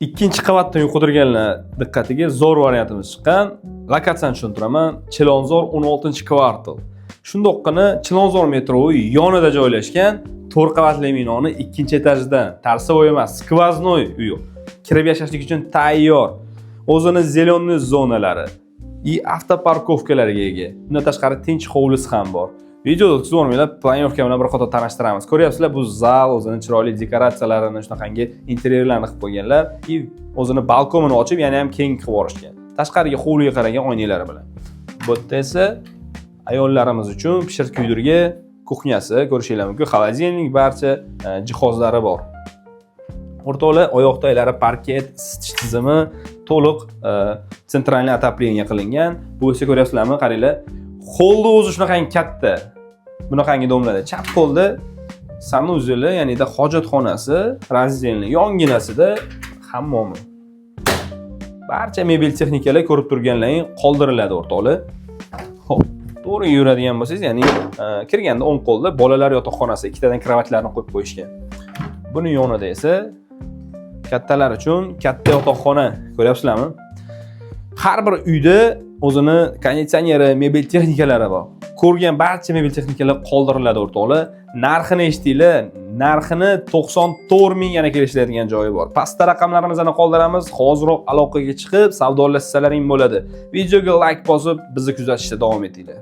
Ikkinchi qavatdan yuqtirganlar diqqatiga zo'r variantimiz chiqqan. Lokatsiyani tushuntiraman. Chilonzor 16-kvartal. Shundoqqina Chilonzor metrosi yonida joylashgan 4 qavatli binoni 2-etajdan tarsovoy emas, skvoznoy uy. Kirib yashashlik uchun tayyor. O'zini zeleniy zonalari, avtoparkovkalarga ega. Bundan tashqari tinch hovlisi ham bor. Videoda o'tkazib o'rmanglar, planyovka bilan bir qator tanishtiramiz. Ko'ryapsizlar, bu zal o'zini chiroyli dekoratsiyalarini, shunaqangi interyerlarni qilib qo'yganlar. O'zini balkonini ochib, yana ham keng qilib yorishgan. Tashqariga hovliga qaragan oynalari bilan. Bu yerda esa ayollarimiz uchun pishiriq kuydirgi kuxnyasi ko'rishingiz mumkin. Xolodilnik, barcha jihozlari bor. O'rtoqlar, oyoqdaylari parket, isitish tizimi to'liq sentralniy отопление qilingan. Bu esa ko'ryapsizlarmi? Qaranglar. Qo'lda o'zi shunaqangi katta. Bunaqangi domlada chap qo'lda sanuzeli, ya'ni hojatxonasi, razdelni yonginasida hammomi. Barcha mebel texnikalar ko'rib turganlaring qoldiriladi o'rtoqlar. Xo'p, to'g'ri yuradigan bo'lsangiz, ya'ni kirganda o'ng qo'lda bolalar yotoqxonasi, ikkitadan kravatlarni qo'yib qo'yishgan. Buni yonida esa kattalar uchun katta yotoqxona, ko'ryapsizlarmi? Har bir uyda o'zini konditsioneri, mebel texnikalari bor. Ko'rgan barcha mebel texnikalar qoldiriladi o'rtoqlar. Narxini eshitdinglar. Narxini 94 ming yana kelishadigan joyi bor. Pastda raqamlarimizni qoldiramiz. Hoziroq aloqaga chiqib savdolashsalaring bo'ladi. Videoga like bosib, bizni kuzatishda davom etinglar.